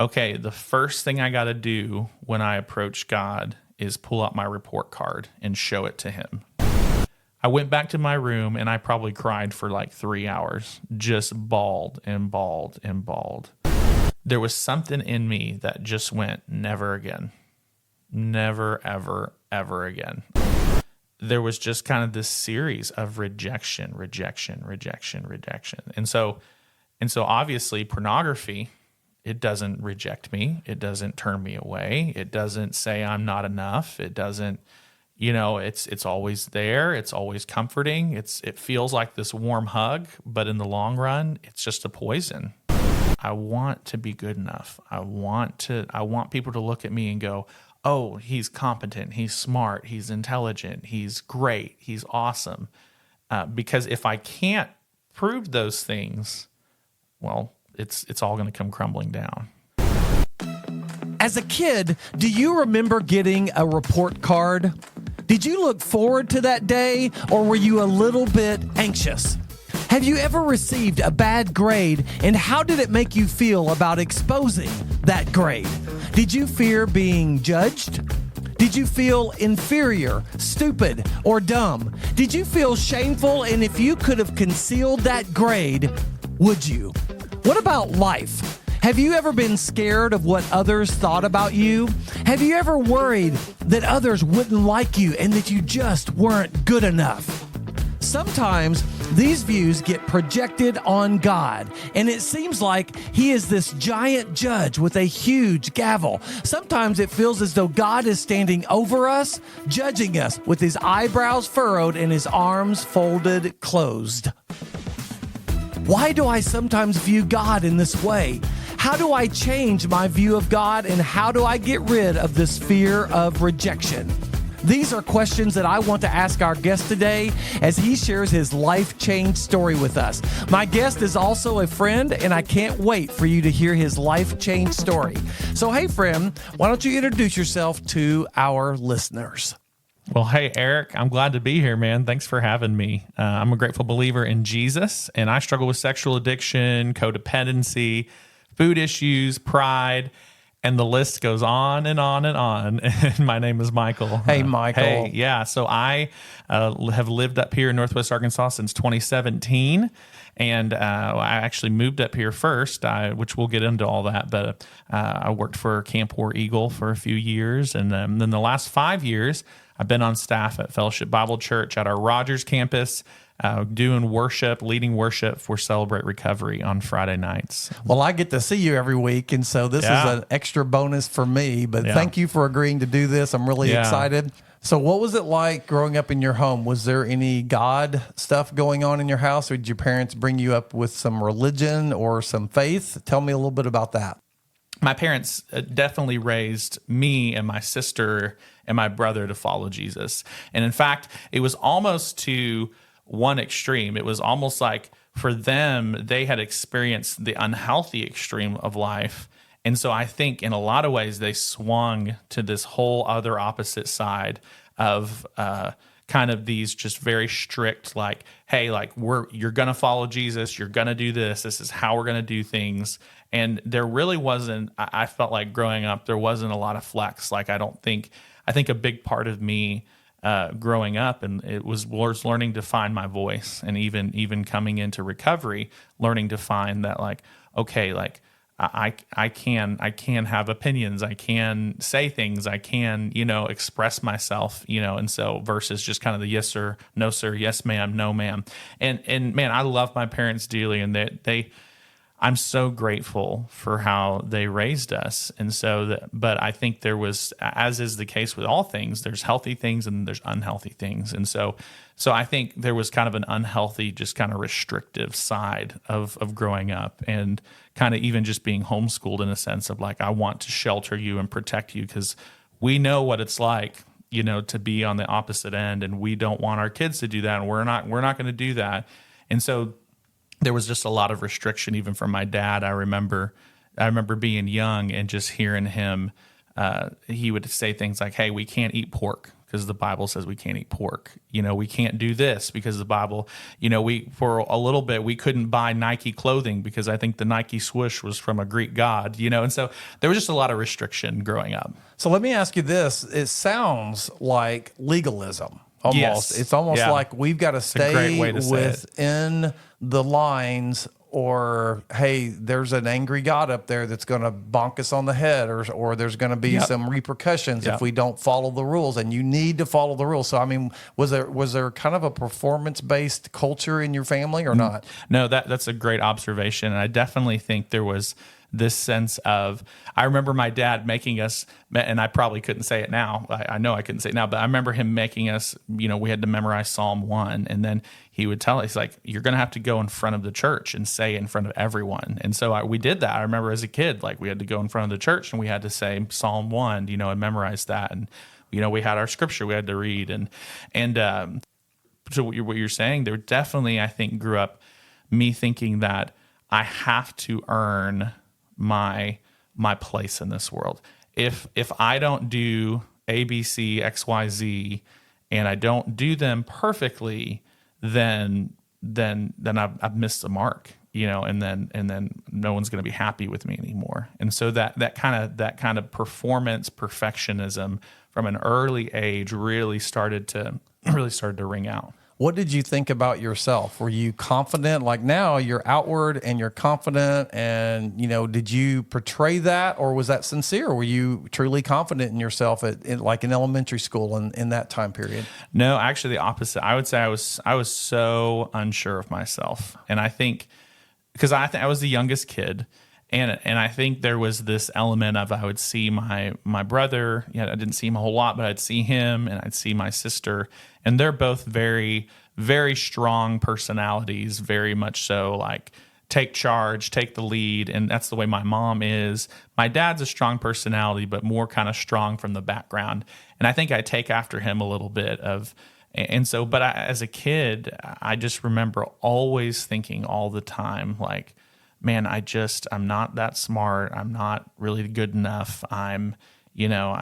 okay, the first thing I got to do when I approach God is pull out my report card and show it to him. I went back to my room and I probably cried for like 3 hours, just bawled and bawled and bawled. There was something in me that just went, never again. Never, ever, ever again. There was just kind of this series of rejection. And so obviously pornography, it doesn't reject me. It doesn't turn me away. It doesn't say I'm not enough. It doesn't, it's always there. It's always comforting. It feels like this warm hug, but in the long run, it's just a poison. I want to be good enough. I want people to look at me and go, oh, he's competent, he's smart, he's intelligent, he's great, he's awesome. Because if I can't prove those things, well, it's all going to come crumbling down. As a kid, do you remember getting a report card? Did you look forward to that day, or were you a little bit anxious? Have you ever received a bad grade, and how did it make you feel about exposing that grade? Did you fear being judged? Did you feel inferior, stupid, or dumb? Did you feel shameful, and if you could have concealed that grade, would you? What about life? Have you ever been scared of what others thought about you? Have you ever worried that others wouldn't like you and that you just weren't good enough? Sometimes these views get projected on God, and it seems like he is this giant judge with a huge gavel. Sometimes it feels as though God is standing over us, judging us with his eyebrows furrowed and his arms folded closed. Why do I sometimes view God in this way? How do I change my view of God, and how do I get rid of this fear of rejection? These are questions that I want to ask our guest today as he shares his life change story with us. My guest is also a friend, and I can't wait for you to hear his life change story. So, hey, friend, why don't you introduce yourself to our listeners? Well, hey, Eric, I'm glad to be here, man. Thanks for having me. I'm a grateful believer in Jesus, and I struggle with sexual addiction, codependency, food issues, pride, and the list goes on and on and on. And my name is Michael. Hey, Michael. Hey, yeah. So I have lived up here in Northwest Arkansas since 2017. And I actually moved up here first, which we'll get into all that. But I worked for Camp War Eagle for a few years. And then the last 5 years, I've been on staff at Fellowship Bible Church at our Rogers campus, doing worship, leading worship for Celebrate Recovery on Friday nights. Well, I get to see you every week, and so this is an extra bonus for me, but thank you for agreeing to do this. I'm really excited. So what was it like growing up in your home? Was there any God stuff going on in your house, or did your parents bring you up with some religion or some faith? Tell me a little bit about that. My parents definitely raised me and my sister and my brother to follow Jesus. And in fact, it was almost to one extreme. It was almost like for them, they had experienced the unhealthy extreme of life. And so I think in a lot of ways, they swung to this whole other opposite side of kind of these just very strict, like, hey, like you're going to follow Jesus. You're going to do this. This is how we're going to do things. And there really wasn't, I felt like growing up, there wasn't a lot of flex. Like, I think a big part of me growing up, and it was learning to find my voice, and even coming into recovery, learning to find that, like, okay, like I can have opinions, I can say things, I can, express myself, and so versus just kind of the yes sir, no sir, yes ma'am, no ma'am. And man, I love my parents dearly, and I'm so grateful for how they raised us. And so, but I think there was, as is the case with all things, there's healthy things and there's unhealthy things. And so I think there was kind of an unhealthy, just kind of restrictive side of growing up, and kind of even just being homeschooled in a sense of like, I want to shelter you and protect you because we know what it's like, to be on the opposite end, and we don't want our kids to do that. And we're not going to do that. And so there was just a lot of restriction, even from my dad. I remember being young and just hearing him. He would say things like, "Hey, we can't eat pork because the Bible says we can't eat pork. We can't do this because the Bible, for a little bit, we couldn't buy Nike clothing because I think the Nike swoosh was from a Greek god, and so there was just a lot of restriction growing up. So let me ask you this. It sounds like legalism. Almost. Yes. It's almost like we've got to stay within the lines, or, hey, there's an angry God up there that's going to bonk us on the head, or there's going to be some repercussions if we don't follow the rules, and you need to follow the rules. So, I mean, was there kind of a performance-based culture in your family or not? No, that's a great observation. And I definitely think there was this sense of, I remember my dad making us, and I probably couldn't say it now. I know I couldn't say it now, but I remember him making us, we had to memorize Psalm 1. And then he would tell us, like, you're going to have to go in front of the church and say it in front of everyone. And so we did that. I remember as a kid, like, we had to go in front of the church and we had to say Psalm 1, and memorize that. And, we had our scripture we had to read. And so what you're saying, there definitely, I think, grew up me thinking that I have to earn my place in this world. If I don't do A, B, C, X, Y, Z, and I don't do them perfectly, then I've missed the mark, and then no one's going to be happy with me anymore. And so that kind of performance perfectionism from an early age really started to ring out. What did you think about yourself? Were you confident? Like, now you're outward and you're confident, and did you portray that, or was that sincere? Were you truly confident in yourself like in elementary school and in that time period? No, actually the opposite. I would say I was so unsure of myself, and I think because I was the youngest kid. And I think there was this element of, I would see my brother. I didn't see him a whole lot, but I'd see him and I'd see my sister. And they're both very, very strong personalities, very much so, like, take charge, take the lead. And that's the way my mom is. My dad's a strong personality, but more kind of strong from the background. And I think I take after him a little bit of. And so, but as a kid, I just remember always thinking all the time, like, man, I'm not that smart. I'm not really good enough. I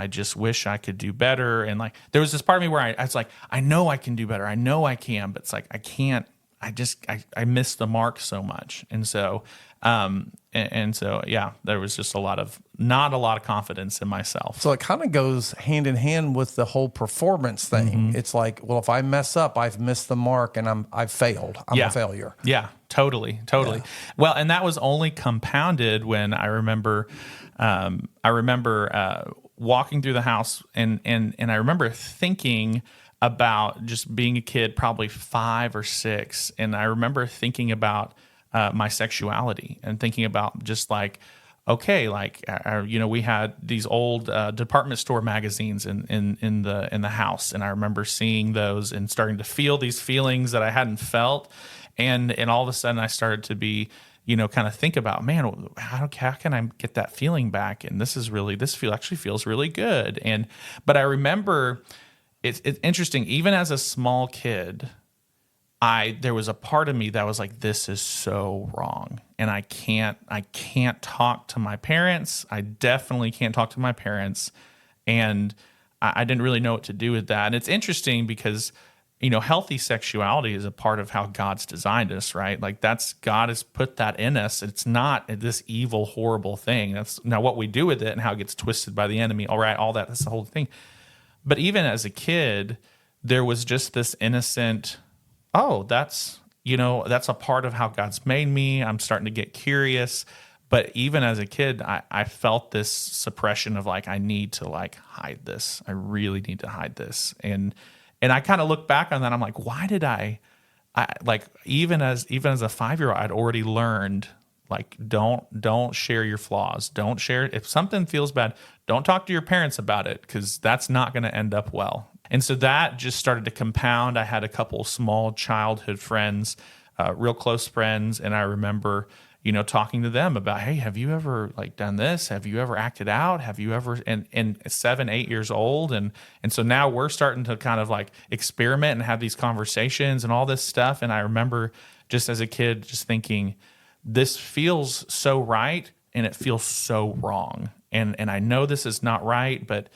just wish I could do better. And, like, there was this part of me where I was like, I know I can do better. I know I can, but it's like, I can't. I miss the mark so much. And so, there was just not a lot of confidence in myself. So it kind of goes hand in hand with the whole performance thing. Mm-hmm. It's like, well, if I mess up, I've missed the mark and I've failed. I'm a failure. Yeah, totally. Yeah. Well, and that was only compounded when I remember walking through the house and I remember thinking about just being a kid, probably 5 or 6. And I remember thinking about my sexuality and thinking about just like, okay, like, we had these old department store magazines in the house. And I remember seeing those and starting to feel these feelings that I hadn't felt. And all of a sudden I started to be, kind of think about, man, how can I get that feeling back? And this actually feels really good. But I remember, it's interesting, even as a small kid, there was a part of me that was like, this is so wrong. And I can't talk to my parents. I definitely can't talk to my parents. And I didn't really know what to do with that. And it's interesting because, healthy sexuality is a part of how God's designed us, right? Like, God has put that in us. It's not this evil, horrible thing. That's now what we do with it and how it gets twisted by the enemy. All right, all that's the whole thing. But even as a kid, there was just this innocent, that's a part of how God's made me. I'm starting to get curious. But even as a kid, I felt this suppression of, like, I need to, like, hide this. I really need to hide this. And I kind of look back on that. I'm like, why did I like, even as a 5-year-old, I'd already learned, like, don't share your flaws. Don't share. If something feels bad, don't talk to your parents about it, because that's not going to end up well. And so that just started to compound. I had a couple small childhood friends, real close friends, and I remember, talking to them about, hey, have you ever, like, done this? Have you ever acted out? Have you ever, and 7, 8 years old. And so now we're starting to kind of, like, experiment and have these conversations and all this stuff. And I remember just as a kid, just thinking, this feels so right and it feels so wrong. And I know this is not right, but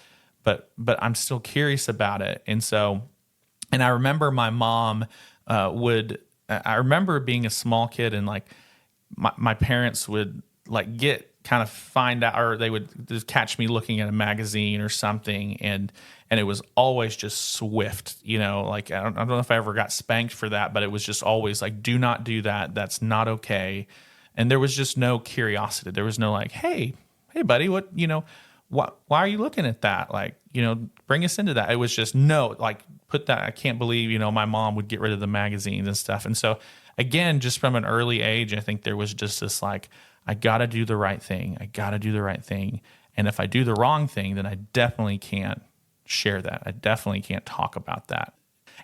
but I'm still curious about it. And so, and I remember my mom I remember being a small kid, and like my parents would like find out, or they would just catch me looking at a magazine or something, and it was always just swift, like I don't know if I ever got spanked for that, but it was just always like, do not do that. That's not okay. And there was just no curiosity. There was no like, hey buddy, why are you looking at that? Like, bring us into that. It was just no, like put that. I can't believe, my mom would get rid of the magazines and stuff. And so again, just from an early age, I think there was just this like, I got to do the right thing. I got to do the right thing. And if I do the wrong thing, then I definitely can't share that. I definitely can't talk about that.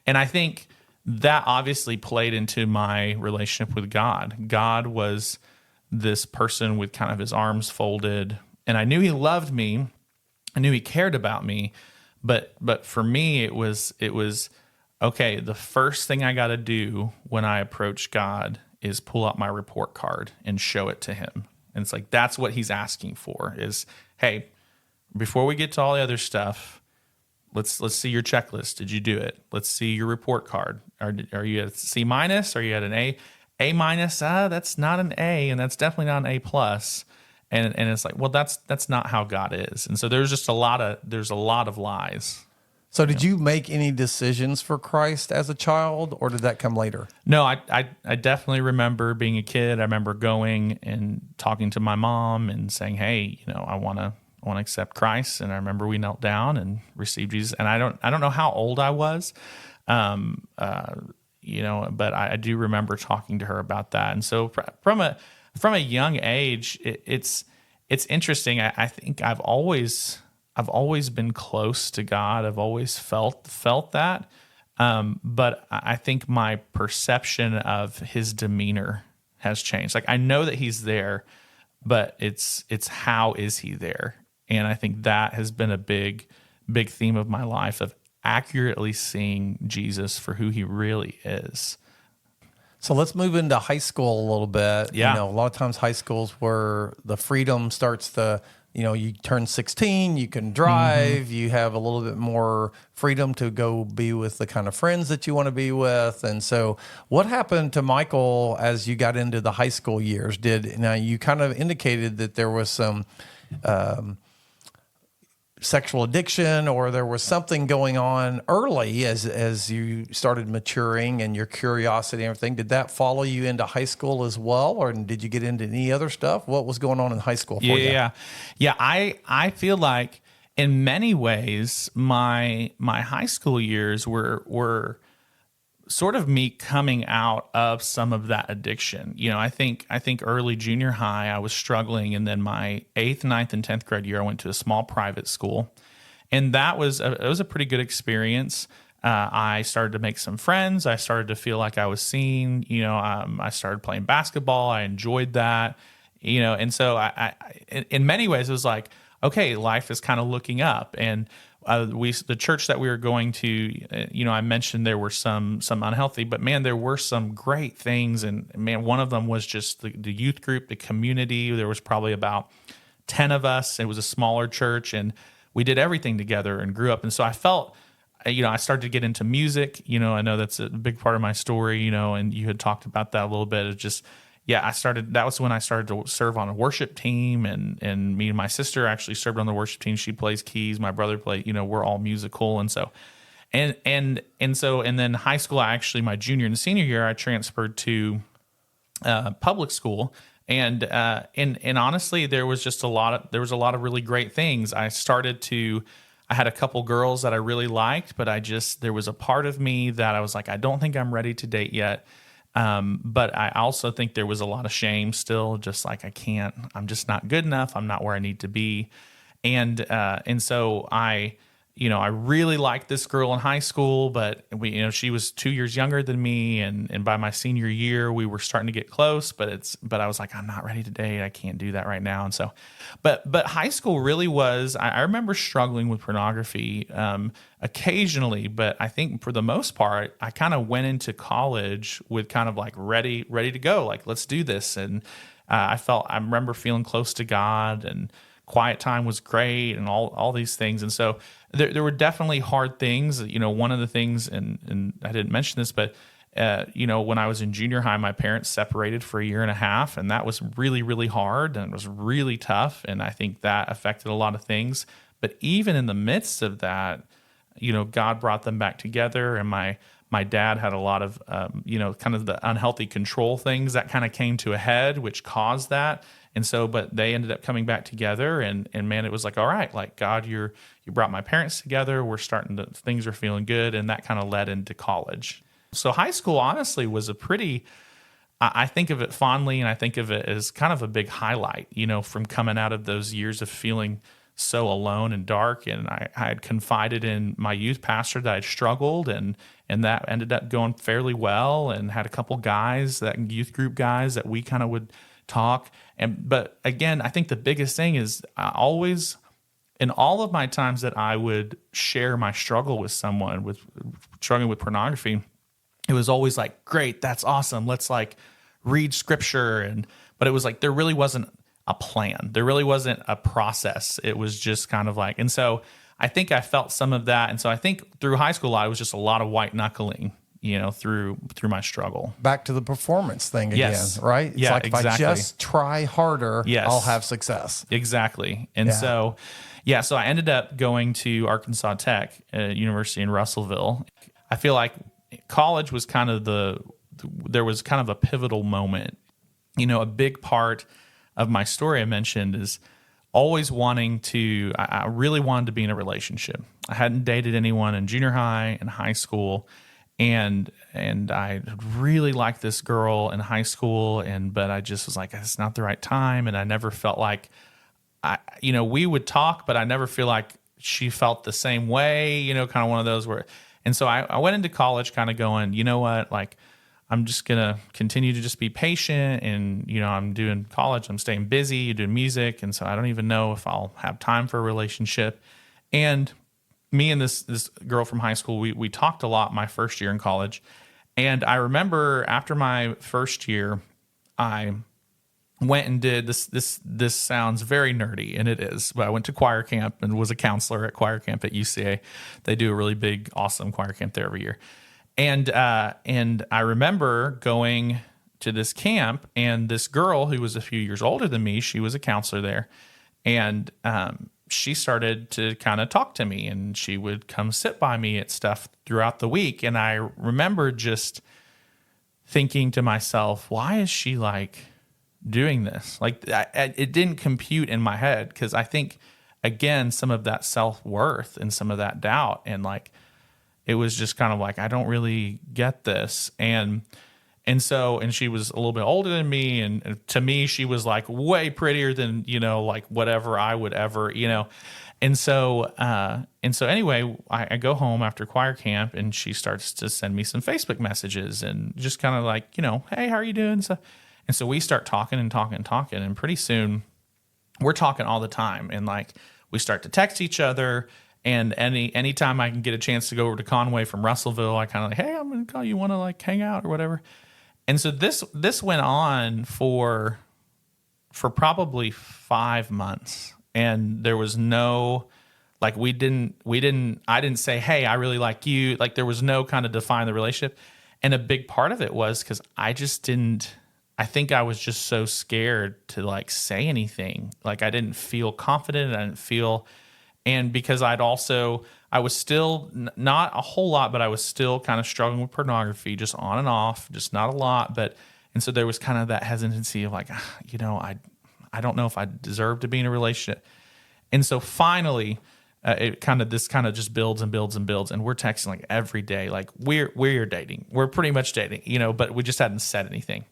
And I think that obviously played into my relationship with God. God was this person with kind of his arms folded, and I knew he loved me. I knew he cared about me, but for me, it was okay. The first thing I got to do when I approach God is pull out my report card and show it to him. And it's like, that's what he's asking for is, hey, before we get to all the other stuff, let's see your checklist. Did you do it? Let's see your report card. Are you at C minus? Are you at an A minus? That's not an A, and that's definitely not an A plus. And it's like, well, that's not how God is. And so there's a lot of lies. So did you make any decisions for Christ as a child, or did that come later? No, I definitely remember being a kid. I remember going and talking to my mom and saying, hey, I want to accept Christ. And I remember we knelt down and received Jesus. And I don't know how old I was, but I do remember talking to her about that. And so from a young age, it's interesting. I think I've always been close to God. I've always felt that. But I think my perception of his demeanor has changed. Like I know that he's there, but it's how is he there? And I think that has been a big theme of my life, of accurately seeing Jesus for who he really is. So let's move into high school a little bit. Yeah. A lot of times high school's where the freedom starts to, you turn 16, you can drive, you have a little bit more freedom to go be with the kind of friends that you want to be with. And so what happened to Michael as you got into the high school years? Now you kind of indicated that there was some sexual addiction, or there was something going on early as you started maturing and your curiosity and everything. Did that follow you into high school as well, or did you get into any other stuff? What was going on in high school for you? Yeah. I feel like in many ways my high school years were sort of me coming out of some of that addiction. I think early junior high, I was struggling. And then my 8th, 9th, and 10th grade year, I went to a small private school. And it was a pretty good experience. I started to make some friends. I started to feel like I was seen. I started playing basketball. I enjoyed that. And so I in many ways, it was like, okay, life is kind of looking up. And the church that we were going to, I mentioned there were some unhealthy, but man, there were some great things. And man, one of them was just the youth group, the community. There was probably about 10 of us. It was a smaller church, and we did everything together and grew up. And so I felt, I started to get into music. I know that's a big part of my story, and you had talked about that a little bit. It just, that was when I started to serve on a worship team, and me and my sister actually served on the worship team. She plays keys. My brother played, we're all musical. And so, and then high school, my junior and senior year, I transferred to public school. And honestly, there was a lot of really great things. I had a couple girls that I really liked, but there was a part of me that I was like, I don't think I'm ready to date yet. But I also think there was a lot of shame still, just like I'm just not good enough. I'm not where I need to be. And so I really liked this girl in high school, but she was 2 years younger than me. And by my senior year, we were starting to get close, but I was like, I'm not ready to date. I can't do that right now. And so, but high school really was, I remember struggling with pornography, occasionally, but I think for the most part, I kind of went into college with kind of like ready to go. Like, let's do this. And I remember feeling close to God and quiet time was great and all these things. And so there were definitely hard things. One of the things, and I didn't mention this, but when I was in junior high, my parents separated for a year and a half, and that was really, really hard and it was really tough. And I think that affected a lot of things. But even in the midst of that, God brought them back together, and my dad had a lot of, kind of the unhealthy control things that kind of came to a head, which caused that. And so, but they ended up coming back together, and man, it was like, all right, like, God, you brought my parents together. Things are feeling good. And that kind of led into college. So high school, honestly, was I think of it fondly, and I think of it as kind of a big highlight, from coming out of those years of feeling so alone and dark. And I had confided in my youth pastor that I'd struggled, and that ended up going fairly well, and had a couple youth group guys that we kind of would talk. But again, I think the biggest thing is I always, in all of my times that I would share my struggle with someone with struggling with pornography, it was always like, great, that's awesome. Let's like read scripture. But it was like, there really wasn't a plan. There really wasn't a process. It was just kind of like, and so I think I felt some of that. And so I think through high school, it was just a lot of white knuckling, through my struggle. Back to the performance thing again, Yes. right? It's Yeah, like, if I exactly. just try harder, Yes. I'll have success. Exactly. And so I ended up going to Arkansas Tech, University in Russellville. I feel like college was kind of there was kind of a pivotal moment. A big part of my story I mentioned is always I really wanted to be in a relationship. I hadn't dated anyone in junior high and high school. And I really liked this girl in high school, but I just was like, it's not the right time. And I never felt like, we would talk, but I never feel like she felt the same way, kind of one of those where, and so I went into college kind of going, you know what, like, I'm just going to continue to just be patient. And, I'm doing college, I'm staying busy, doing music. And so I don't even know if I'll have time for a relationship. And me and this girl from high school, we talked a lot my first year in college. And I remember after my first year, I went and did this sounds very nerdy, and it is, but I went to choir camp and was a counselor at choir camp at UCA. They do a really big, awesome choir camp there every year. And I remember going to this camp, and this girl who was a few years older than me, she was a counselor there. And she started to kind of talk to me, and she would come sit by me at stuff throughout the week. And I remember just thinking to myself, why is she like doing this? Like, it didn't compute in my head, because I think, again, some of that self-worth and some of that doubt, and like, it was just kind of like, I don't really get this. And she was a little bit older than me. And to me, she was like way prettier than, like whatever I would ever, And so anyway, I go home after choir camp, and she starts to send me some Facebook messages, and just kind of like, hey, how are you doing? And so we start talking. And pretty soon we're talking all the time. And like, we start to text each other. And anytime I can get a chance to go over to Conway from Russellville, I kind of like, hey, I'm going to call you, want to like hang out or whatever. And so this went on for probably 5 months. And there was no, like, I didn't say, hey, I really like you. Like, there was no kind of define the relationship. And a big part of it was because I think I was just so scared to like say anything. Like, I didn't feel confident. I didn't feel, and because I was still not a whole lot, but I was still kind of struggling with pornography, just on and off, just not a lot. And so there was kind of that hesitancy of like, I don't know if I deserve to be in a relationship. And so finally, this kind of just builds and builds and builds. And we're texting like every day, like we're dating. We're pretty much dating, but we just hadn't said anything.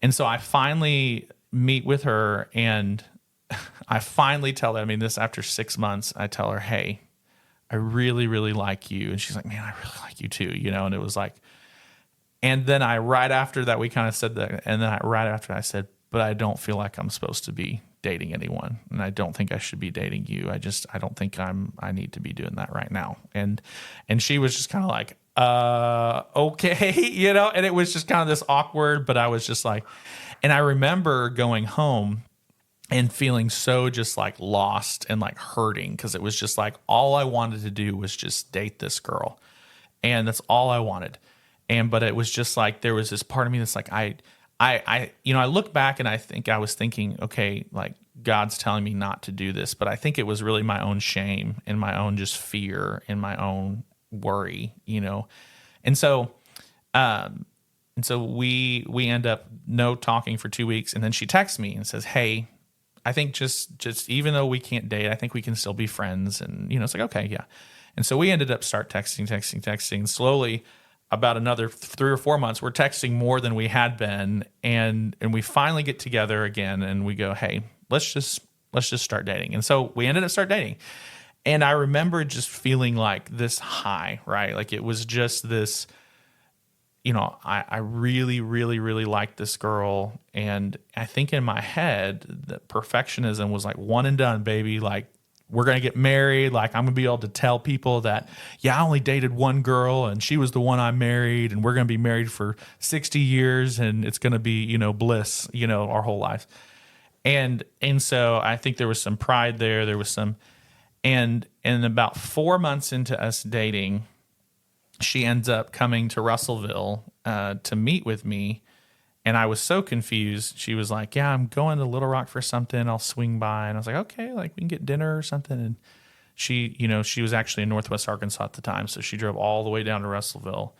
And so I finally meet with her, and I finally tell her, this after 6 months, I tell her, hey, I really, really like you. And she's like, man, I really like you too, and it was like, and then right after that, we kind of said that. And then right after I said, but I don't feel like I'm supposed to be dating anyone. And I don't think I should be dating you. I don't think I need to be doing that right now. And she was just kind of like, okay, and it was just kind of this awkward, but I was just like, and I remember going home and feeling so just like lost and like hurting, because it was just like all I wanted to do was just date this girl, and that's all I wanted. And but it was just like there was this part of me that's like I look back and I think I was thinking, okay, like God's telling me not to do this, but I think it was really my own shame and my own just fear and my own worry, and so we end up no talking for 2 weeks, and then she texts me and says, "Hey, I think just even though we can't date, I think we can still be friends." And it's like, okay, yeah. And so we ended up start texting slowly. About another 3 or 4 months, we're texting more than we had been, and we finally get together again, and we go, "Hey, let's just start dating." And so we ended up start dating, and I remember just feeling like this high, right? Like it was just this. I really, really, really liked this girl. And I think in my head that perfectionism was like one and done, baby. Like, we're going to get married. Like, I'm going to be able to tell people that, yeah, I only dated one girl and she was the one I married. And we're going to be married for 60 years and it's going to be, bliss, our whole life. And so I think there was some pride there. There was some, and about 4 months into us dating, she ends up coming to Russellville to meet with me. And I was so confused. She was like, "Yeah, I'm going to Little Rock for something. I'll swing by." And I was like, "Okay, like we can get dinner or something." And she, she was actually in Northwest Arkansas at the time. So she drove all the way down to Russellville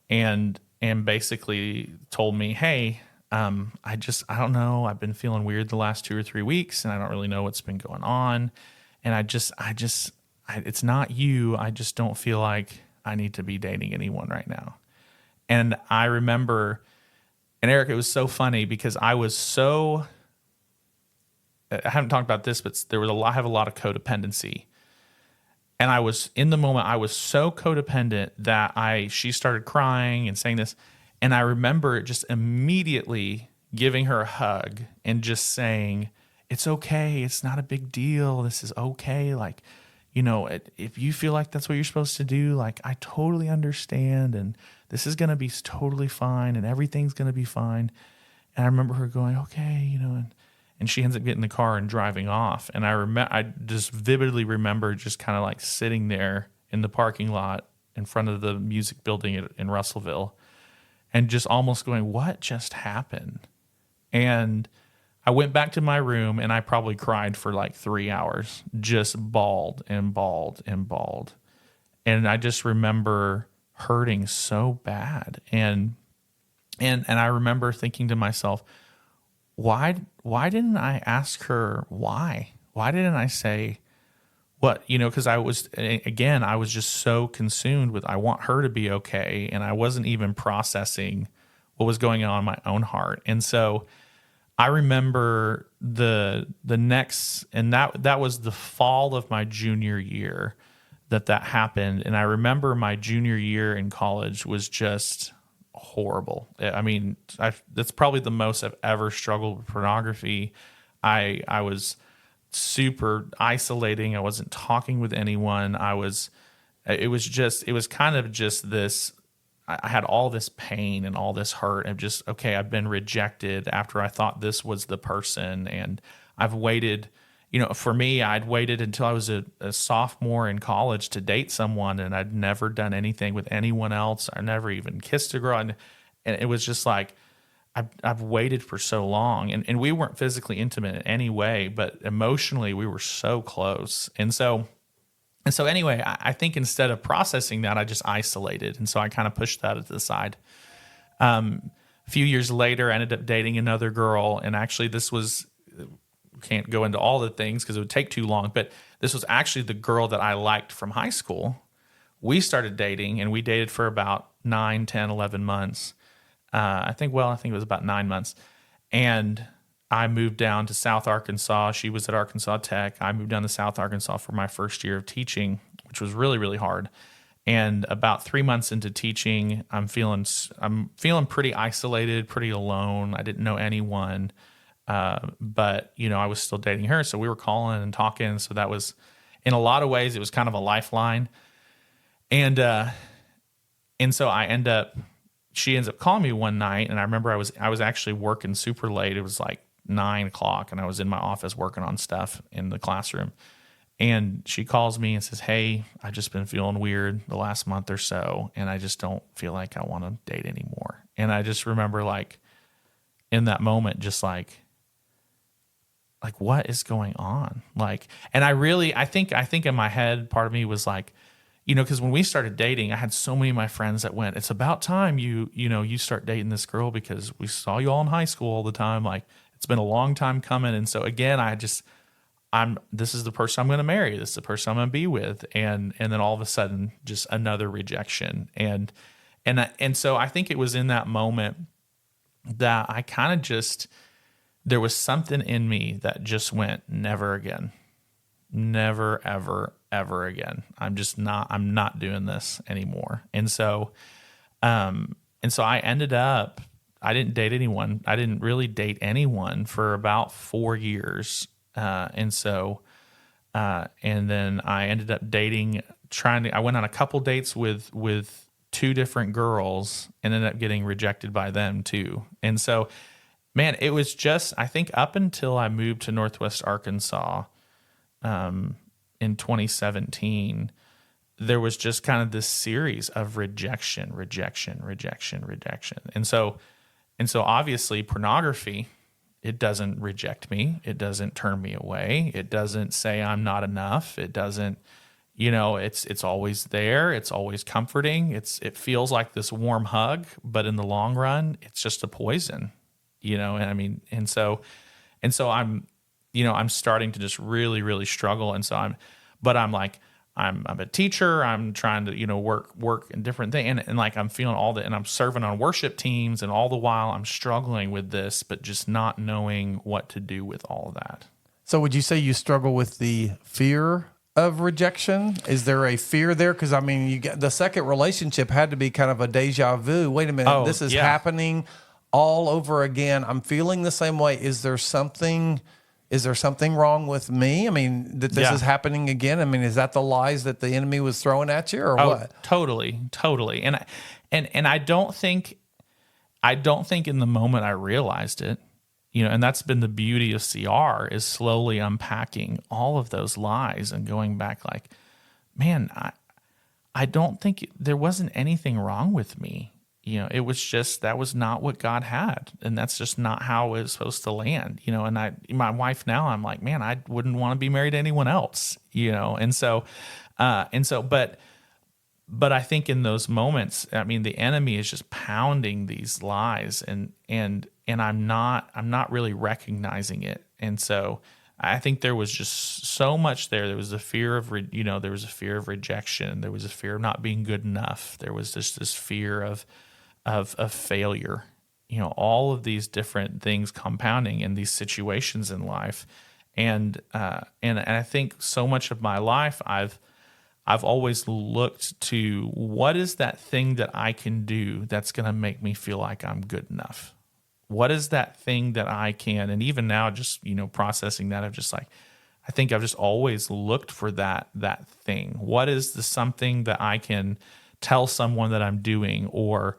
and basically told me, "Hey, I don't know. I've been feeling weird the last 2 or 3 weeks and I don't really know what's been going on. And it's not you. I just don't feel like I need to be dating anyone right now." And I remember, and Eric, it was so funny because I haven't talked about this, but I have a lot of codependency. And I was, in the moment, I was so codependent that she started crying and saying this. And I remember just immediately giving her a hug and just saying, "It's okay. It's not a big deal. This is okay. Like, if you feel like that's what you're supposed to do, like, I totally understand. And this is going to be totally fine. And everything's going to be fine." And I remember her going, "Okay," and she ends up getting in the car and driving off. And I just vividly remember just kind of like sitting there in the parking lot in front of the music building in Russellville and just almost going, "What just happened?" And I went back to my room and I probably cried for like 3 hours, just bawled and bawled and bawled. And I just remember hurting so bad. And I remember thinking to myself, why didn't I ask her why? Why didn't I say what, because I was just so consumed with, I want her to be okay. And I wasn't even processing what was going on in my own heart. And so I remember the next, and that was the fall of my junior year that happened. And I remember my junior year in college was just horrible. I mean, that's probably the most I've ever struggled with pornography. I was super isolating. I wasn't talking with anyone. It was kind of just this, I had all this pain and all this hurt of just, okay, I've been rejected after I thought this was the person. And I've waited, for me, I'd waited until I was a sophomore in college to date someone, and I'd never done anything with anyone else. I never even kissed a girl. And it was just like, I've waited for so long, and we weren't physically intimate in any way, but emotionally we were so close. And so anyway, I think instead of processing that, I just isolated. And so I kind of pushed that to the side. A few years later, I ended up dating another girl. And actually can't go into all the things because it would take too long, but this was actually the girl that I liked from high school. We started dating and we dated for about 9, 10, 11 months. I think it was about 9 months. And I moved down to South Arkansas. She was at Arkansas Tech. I moved down to South Arkansas for my first year of teaching, which was really, really hard. And about 3 months into teaching, I'm feeling pretty isolated, pretty alone. I didn't know anyone, but I was still dating her, so we were calling and talking. So that was, in a lot of ways, it was kind of a lifeline. And so she ends up calling me one night, and I remember I was actually working super late. It was like 9 o'clock, and I was in my office working on stuff in the classroom. And she calls me and says, "Hey, I've just been feeling weird the last month or so, and I just don't feel like I want to date anymore." And I just remember, like, in that moment, just like what is going on? Like, and I think in my head, part of me was like, because when we started dating, I had so many of my friends that went, "It's about time you start dating this girl, because we saw you all in high school all the time. Like, it's been a long time coming." And so again, this is the person I'm going to marry. This is the person I'm going to be with. And then all of a sudden, just another rejection. And so I think it was in that moment that I kind of just, there was something in me that just went, never again, never, ever, ever again. I'm not doing this anymore. And so I ended up, I didn't date anyone. I didn't really date anyone for about 4 years. And then I ended up I went on a couple dates with 2 different girls and ended up getting rejected by them too. And so, man, it was just, I think up until I moved to Northwest Arkansas, in 2017, there was just kind of this series of rejection. And so obviously pornography, it doesn't reject me. It doesn't turn me away. It doesn't say I'm not enough. It doesn't, it's always there. It's always comforting. It feels like this warm hug, but in the long run, it's just a poison, and I mean, and so I'm starting to just really, really struggle. And so I'm a teacher. I'm trying to, work in different things. And like, I'm feeling all that, and I'm serving on worship teams, and all the while I'm struggling with this, but just not knowing what to do with all of that. So would you say you struggle with the fear of rejection? Is there a fear there? Because I mean, the second relationship had to be kind of a deja vu. Wait a minute, this is happening all over again. I'm feeling the same way. Is there something wrong with me? I mean, that this is happening again? I mean, is that the lies that the enemy was throwing at you, or what? Totally. And I don't think in the moment I realized it, and that's been the beauty of CR, is slowly unpacking all of those lies and going back like, man, I don't think there wasn't anything wrong with me. It was just, that was not what God had. And that's just not how it was supposed to land, and my wife now, I'm like, man, I wouldn't want to be married to anyone else, but I think in those moments, I mean, the enemy is just pounding these lies, and I'm not really recognizing it. And so I think there was just so much there. There was a fear of, there was a fear of rejection. There was a fear of not being good enough. There was just this fear of failure, all of these different things compounding in these situations in life. And I think so much of my life, I've always looked to, what is that thing that I can do that's going to make me feel like I'm good enough? What is that thing that I can, and even now just, processing that, I think I've just always looked for that thing. What is the something that I can tell someone that I'm doing, or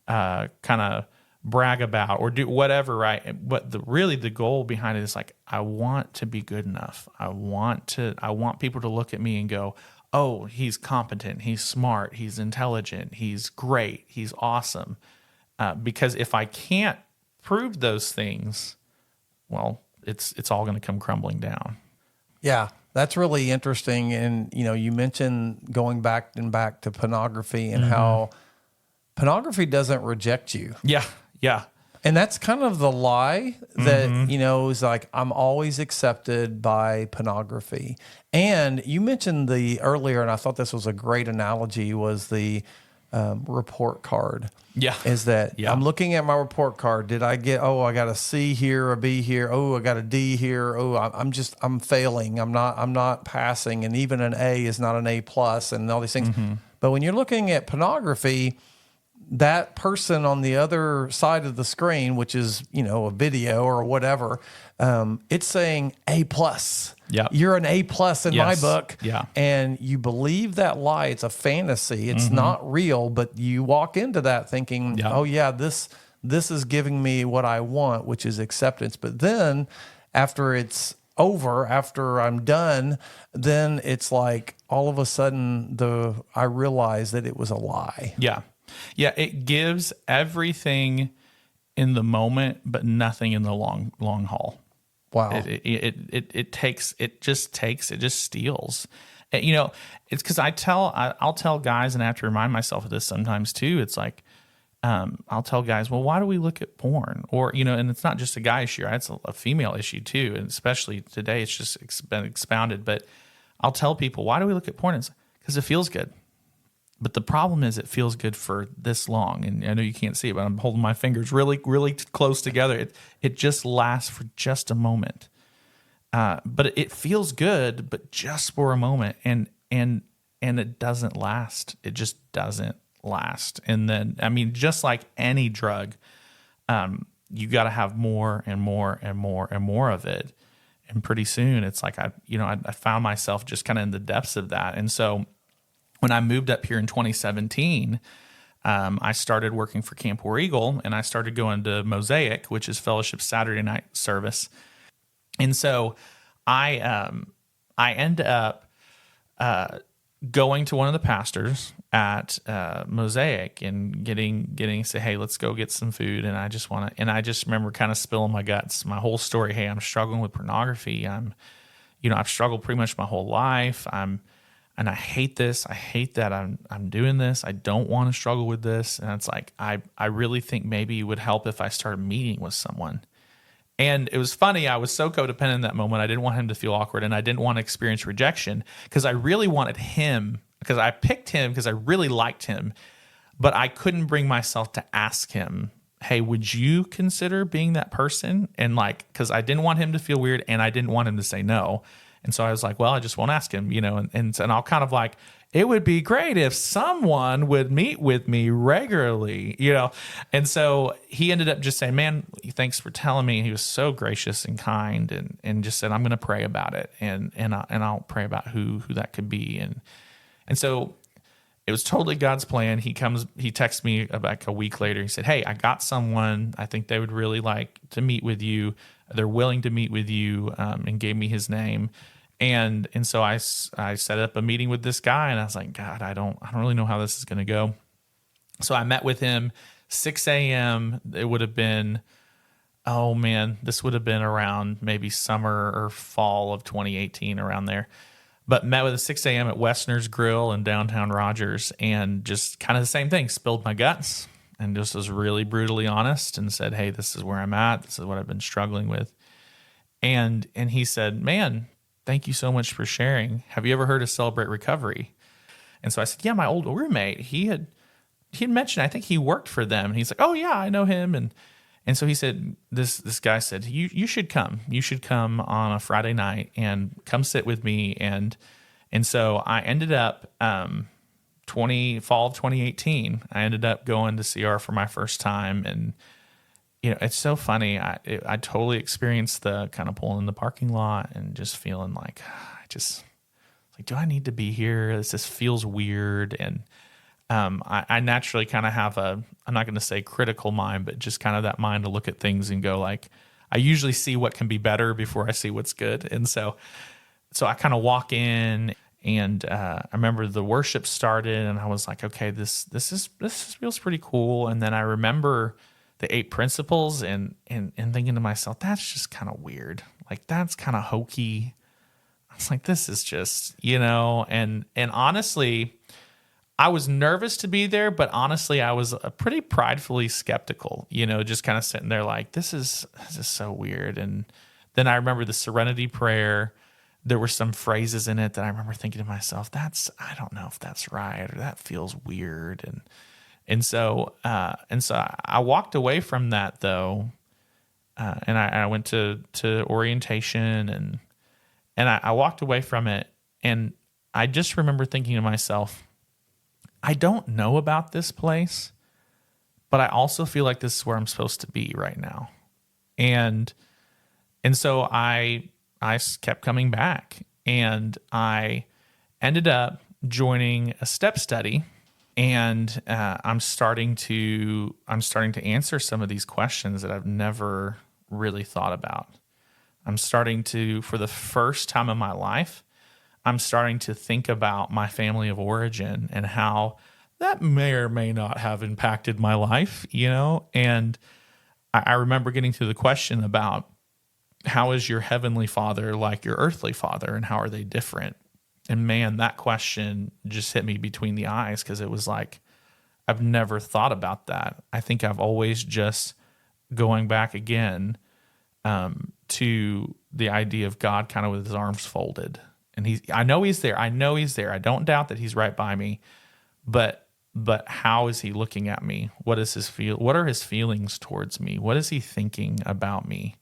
kind of brag about, or do whatever, right? But the goal behind it is like, I want to be good enough. I want people to look at me and go, oh, he's competent, he's smart, he's intelligent, he's great, he's awesome. Because if I can't prove those things, well, it's all going to come crumbling down. Yeah, that's really interesting. And, you mentioned going back to pornography, and how pornography doesn't reject you. Yeah. And that's kind of the lie that, is like, I'm always accepted by pornography. And you mentioned earlier, and I thought this was a great analogy, was the report card. Yeah. Is that I'm looking at my report card. Did I get, I got a C here, a B here. Oh, I got a D here. Oh, I'm failing. I'm not passing. And even an A is not an A plus, and all these things. But when you're looking at pornography, that person on the other side of the screen, which is, a video or whatever, it's saying A plus. Yeah. You're an A plus in my book. Yeah. And you believe that lie. It's a fantasy. It's not real, but you walk into that thinking, oh yeah, this this is giving me what I want, which is acceptance. But then after it's over, after I'm done, then it's like all of a sudden I realize that it was a lie. Yeah. Yeah. It gives everything in the moment, but nothing in the long haul. Wow. It just steals. And, it's because I'll tell guys, and I have to remind myself of this sometimes too. It's like, I'll tell guys, well, why do we look at porn? Or, and it's not just a guy issue, right? It's a female issue too. And especially today, it's just been expounded. But I'll tell people, why do we look at porn? It's because it feels good. But the problem is it feels good for this long. And I know you can't see it, but I'm holding my fingers really, really close together. It just lasts for just a moment. But it feels good, but just for a moment. And it doesn't last. It just doesn't last. And then, just like any drug, you got to have more and more and more and more of it. And pretty soon it's like, I found myself just kind of in the depths of that. And so when I moved up here in 2017, I started working for Camp War Eagle, and I started going to Mosaic, which is Fellowship Saturday night service. And so I ended up going to one of the pastors at Mosaic and getting say, hey, let's go get some food. And I just remember kind of spilling my guts, my whole story. Hey, I'm struggling with pornography. I've struggled pretty much my whole life. And I hate this. I hate that I'm doing this. I don't want to struggle with this. And it's like, I really think maybe it would help if I started meeting with someone. And it was funny. I was so codependent in that moment. I didn't want him to feel awkward, and I didn't want to experience rejection because I really wanted him, because I picked him because I really liked him, but I couldn't bring myself to ask him, hey, would you consider being that person? And because I didn't want him to feel weird, and I didn't want him to say no. And so I was like, well, I just won't ask him, and I'll kind of like, it would be great if someone would meet with me regularly, And so he ended up just saying, man, thanks for telling me. He was so gracious and kind, and just said, I'm going to pray about it. And I'll pray about who that could be. And so it was totally God's plan. He texts me like a week later. He said, hey, I got someone. I think they would really like to meet with you. They're willing to meet with you, and gave me his name. And so I set up a meeting with this guy, and I was like, God, I don't really know how this is going to go. So I met with him 6 a.m. It would have been, oh man, this would have been around maybe summer or fall of 2018, around there. But met with at 6 a.m. at Westner's Grill in downtown Rogers, and just kind of the same thing, spilled my guts and just was really brutally honest and said, hey, this is where I'm at. This is what I've been struggling with. And he said, man, thank you so much for sharing. Have you ever heard of Celebrate Recovery? And so I said, yeah, my old roommate, he had mentioned, I think he worked for them. And he's like, oh yeah, I know him. And so he said, this guy said, you should come. You should come on a Friday night and come sit with me. And so I ended up, fall of 2018, I ended up going to CR for my first time. And, it's so funny. I totally experienced the kind of pulling in the parking lot and just feeling like, do I need to be here? This just feels weird. And I naturally kind of have I'm not going to say critical mind, but just kind of that mind to look at things and go like, I usually see what can be better before I see what's good. And so I kind of walk in, and I remember the worship started, and I was like, okay, this feels pretty cool. And then I remember the 8 principles and thinking to myself, that's just kind of weird. Like, that's kind of hokey. I was like, this is just, and honestly, I was nervous to be there, but honestly, I was pretty pridefully skeptical, just kind of sitting there like, this is so weird. And then I remember the Serenity Prayer. There were some phrases in it that I remember thinking to myself, I don't know if that's right, or that feels weird. And so I walked away from that though, and I went to orientation, and I walked away from it, and I just remember thinking to myself, I don't know about this place, but I also feel like this is where I'm supposed to be right now, and so I kept coming back, and I ended up joining a step study. And I'm starting to answer some of these questions that I've never really thought about. I'm starting to, for the first time in my life, I'm starting to think about my family of origin and how that may or may not have impacted my life, And I remember getting to the question about how is your heavenly father like your earthly father, and how are they different? And man, that question just hit me between the eyes, because it was like, I've never thought about that. I think I've always just going back again to the idea of God kind of with his arms folded. And I know he's there. I don't doubt that he's right by me. But how is he looking at me? What is what are his feelings towards me? What is he thinking about me?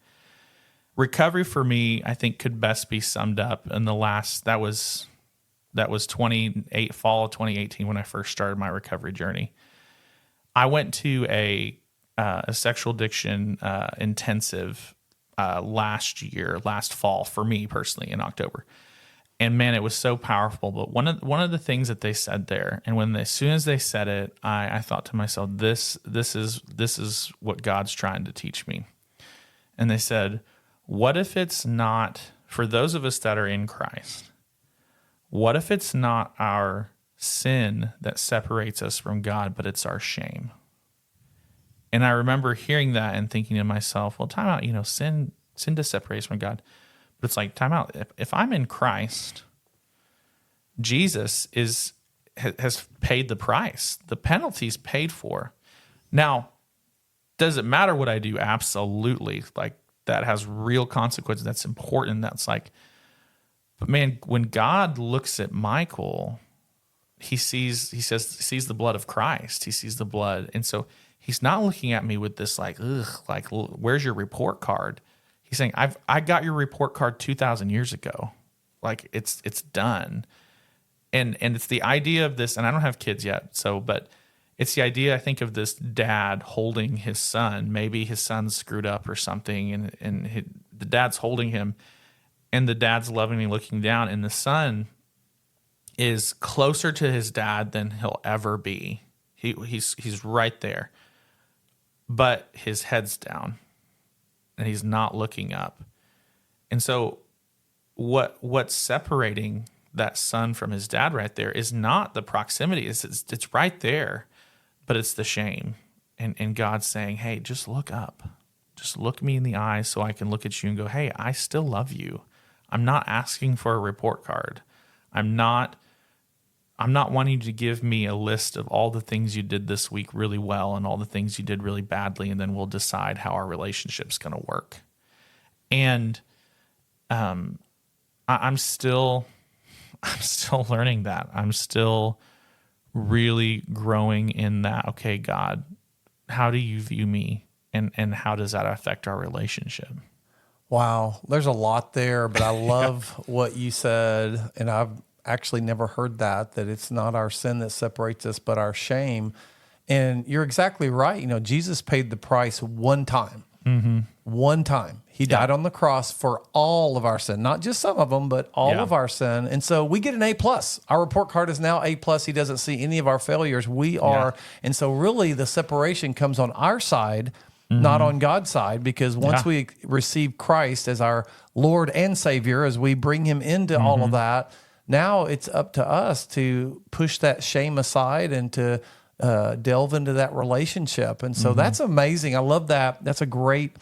Recovery for me, I think, could best be summed up in that was fall of 2018 when I first started my recovery journey. I went to a sexual addiction intensive last fall for me personally in October. And man, it was so powerful. But one of the things that they said there, and as soon as they said it, I thought to myself, this is what God's trying to teach me. And they said, what if it's not, for those of us that are in Christ, what if it's not our sin that separates us from God, but it's our shame? And I remember hearing that and thinking to myself, well, time out, sin does separate us from God. But it's like, time out. If I'm in Christ, Jesus has paid the price. The penalty's paid for. Now, does it matter what I do? Absolutely. Like, that has real consequences. That's important. That's like, but man, when God looks at Michael, he sees the blood of Christ. He sees the blood. And so he's not looking at me with this like, ugh, like, where's your report card? He's saying, I got your report card 2,000 years ago. Like, it's done. And it's the idea of this, and I don't have kids yet, but it's the idea, I think, of this dad holding his son. Maybe his son's screwed up or something, and the dad's holding him, and the dad's lovingly looking down, and the son is closer to his dad than he'll ever be. He's right there, but his head's down, and he's not looking up. And so what's separating that son from his dad right there is not the proximity. It's right there, but it's the shame. And God's saying, hey, just look up. Just look me in the eyes so I can look at you and go, hey, I still love you. I'm not asking for a report card. I'm not wanting you to give me a list of all the things you did this week really well and all the things you did really badly, and then we'll decide how our relationship's going to work. And I'm still learning that. I'm still really growing in that. Okay, God, how do you view me, and how does that affect our relationship? Wow, there's a lot there, but I love what you said, and I've actually never heard that it's not our sin that separates us, but our shame. And you're exactly right. Jesus paid the price one time. Mm-hmm. One time. He died on the cross for all of our sin, not just some of them, but all of our sin. And so we get an A+. Our report card is now A+. He doesn't see any of our failures. We are. And so really the separation comes on our side, not on God's side, because once we receive Christ as our Lord and Savior, as we bring him into all of that, now it's up to us to push that shame aside and to delve into that relationship. And so that's amazing. I love that. That's a great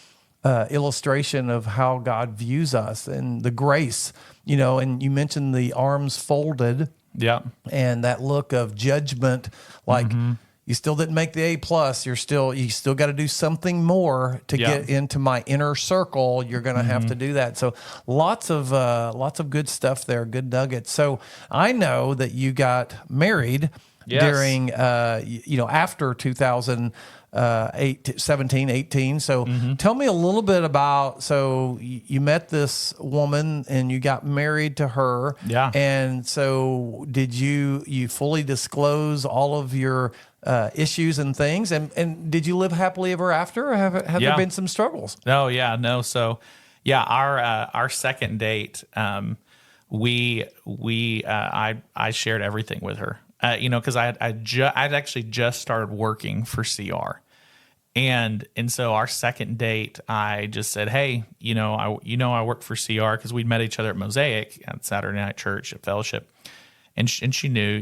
illustration of how God views us and the grace, and you mentioned the arms folded. Yeah. And that look of judgment, like you still didn't make the A+. You still got to do something more to get into my inner circle. You're going to have to do that. So lots of good stuff there, good nuggets. So I know that you got married during, after 2017, 18. So tell me a little bit about, so you met this woman and you got married to her. Yeah. And so did you fully disclose all of your issues and things, and did you live happily ever after, or have there been some struggles? No. So our second date, I shared everything with her. because I'd actually just started working for CR. And so our second date, I just said, "Hey, I work for CR," because we'd met each other at Mosaic at Saturday night church at fellowship, and she knew,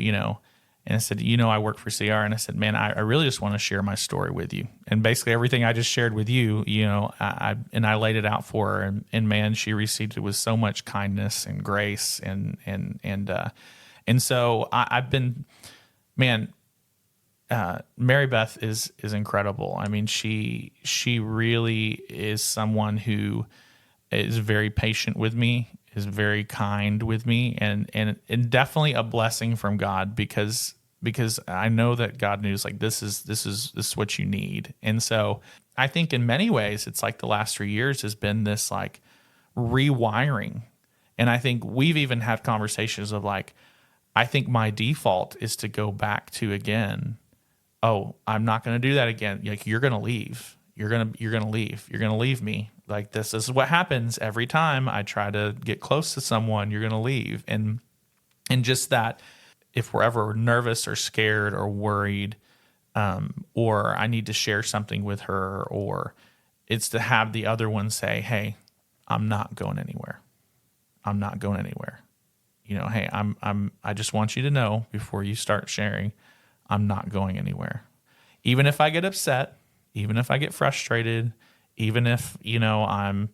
and I said, "I work for CR," and I said, "Man, I really just want to share my story with you." And basically everything I just shared with you, I laid it out for her, and man, she received it with so much kindness and grace, and so I've been, man. Mary Beth is incredible. I mean, she really is someone who is very patient with me, is very kind with me, and definitely a blessing from God because I know that God knows like this is what you need. And so I think in many ways it's like the last 3 years has been this like rewiring. And I think we've even had conversations of like, I think my default is to go back to again, oh, I'm not going to do that again. Like, you're going to leave. You're going to leave. You're going to leave me. Like, this is what happens every time I try to get close to someone. You're going to leave. And just that, if we're ever nervous or scared or worried, or I need to share something with her, or it's to have the other one say, "Hey, I'm not going anywhere. I'm not going anywhere. Hey, I just want you to know before you start sharing, I'm not going anywhere. Even if I get upset, even if I get frustrated, even if, I'm,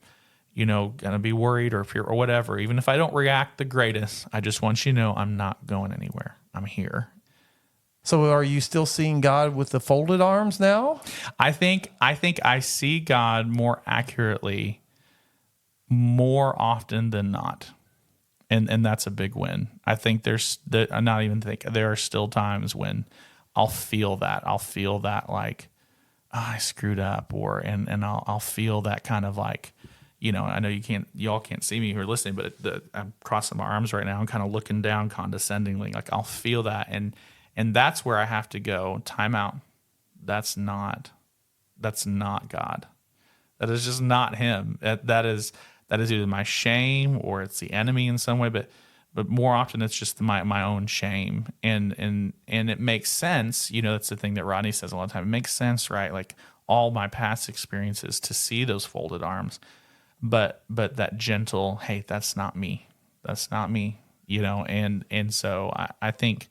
going to be worried or fear or whatever, even if I don't react the greatest, I just want you to know I'm not going anywhere. I'm here." So are you still seeing God with the folded arms now? I think I see God more accurately more often than not. And that's a big win. I think there are still times when I'll feel that. I'll feel that like, oh, I screwed up, and I'll feel that kind of like, I know y'all can't see me who are listening, but I'm crossing my arms right now. I'm kind of looking down condescendingly. Like, I'll feel that. And that's where I have to go, time out. That's not God. That is just not him. That is either my shame or it's the enemy in some way, but more often it's just my own shame. And it makes sense. That's the thing that Rodney says a lot of time. It makes sense, right? Like all my past experiences to see those folded arms, but that gentle, "Hey, that's not me. That's not me." And so I think,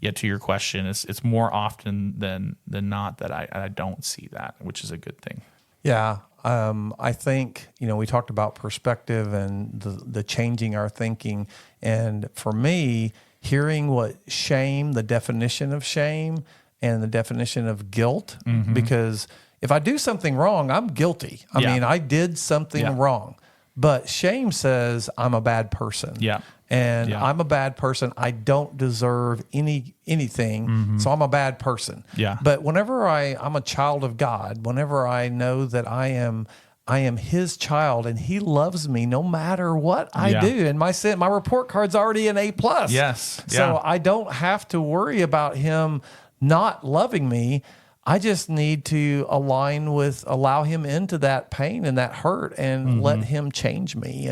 yeah, to your question, it's more often than not that I don't see that, which is a good thing. Yeah. I think, we talked about perspective and the changing our thinking. And for me, hearing what shame, the definition of shame and the definition of guilt, because if I do something wrong, I'm guilty. I mean, I did something wrong, but shame says I'm a bad person. Yeah. And I'm a bad person. I don't deserve anything, so I'm a bad person. Yeah. But whenever I'm a child of God, whenever I know that I am His child and He loves me no matter what I do, and my report card's already an A+. Yes. So I don't have to worry about Him not loving me. I just need to allow him into that pain and that hurt and let him change me.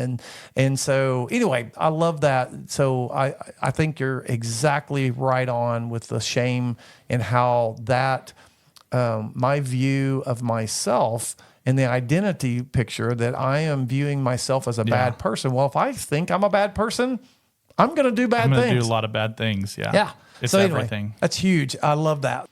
And so anyway, I love that. So I think you're exactly right on with the shame and how that, my view of myself and the identity picture that I am viewing myself as a bad person. Well, if I think I'm a bad person, I'm going to do bad things. I'm going to do a lot of bad things. Yeah. Yeah. It's so anyway, everything. That's huge. I love that.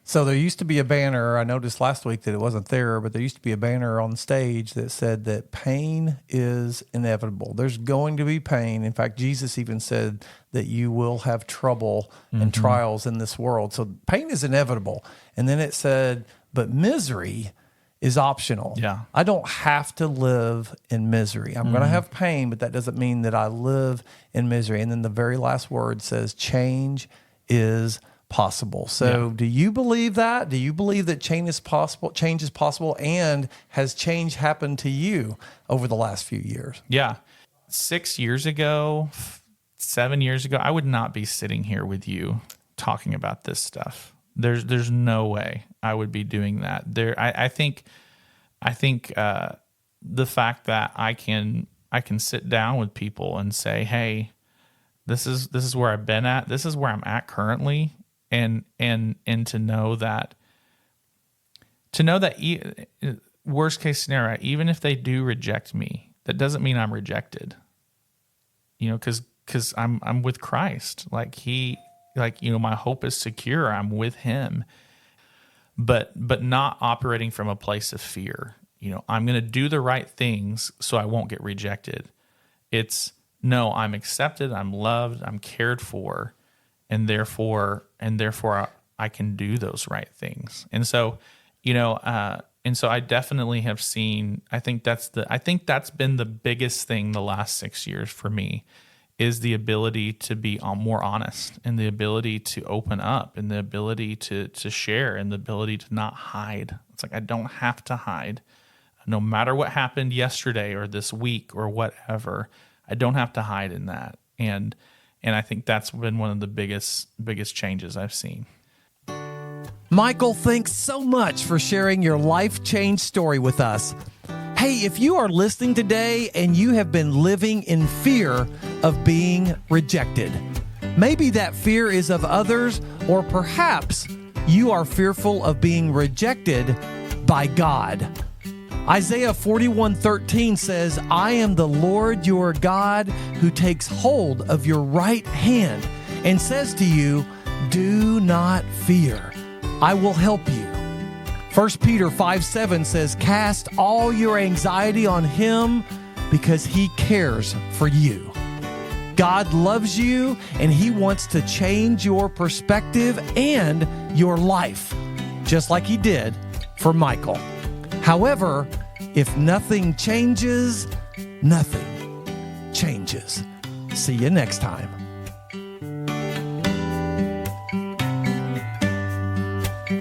So there used to be a banner, I noticed last week that it wasn't there, but there used to be a banner on stage that said that pain is inevitable. There's going to be pain. In fact, Jesus even said that you will have trouble and trials in this world. So pain is inevitable. And then it said, but misery is optional. Yeah. I don't have to live in misery. I'm going to have pain, but that doesn't mean that I live in misery. And then the very last word says change is possible. So do you believe that? Do you believe that change is possible? And has change happened to you over the last few years? Yeah. 6 years ago, 7 years ago, I would not be sitting here with you talking about this stuff. There's no way I would be doing that. I think the fact that I can sit down with people and say, hey, This is where I've been at. This is where I'm at currently, and to know that worst case scenario, even if they do reject me, that doesn't mean I'm rejected. Because I'm with Christ. My hope is secure. I'm with Him, but not operating from a place of fear. I'm going to do the right things so I won't get rejected. It's no, I'm accepted, I'm loved, I'm cared for, and therefore I can do those right things. And so, I definitely have seen. I think that's been the biggest thing the last 6 years for me, is the ability to be more honest, and the ability to open up, and the ability to share, and the ability to not hide. It's like I don't have to hide. No matter what happened yesterday or this week or whatever, I don't have to hide in that. And I think that's been one of the biggest changes I've seen. Michael, thanks so much for sharing your life change story with us. Hey, if you are listening today and you have been living in fear of being rejected, maybe that fear is of others, or perhaps you are fearful of being rejected by God. Isaiah 41:13 says, I am the Lord your God who takes hold of your right hand and says to you, do not fear, I will help you. 1 Peter 5:7 says, cast all your anxiety on Him because He cares for you. God loves you, and He wants to change your perspective and your life, just like He did for Michael. However, if nothing changes, nothing changes. See you next time.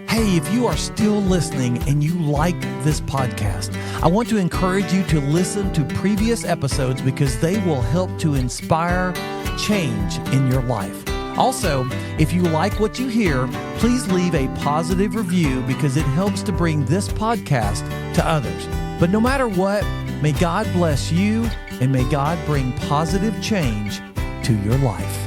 Hey, if you are still listening and you like this podcast, I want to encourage you to listen to previous episodes, because they will help to inspire change in your life. Also, if you like what you hear, please leave a positive review, because it helps to bring this podcast to others. But no matter what, may God bless you, and may God bring positive change to your life.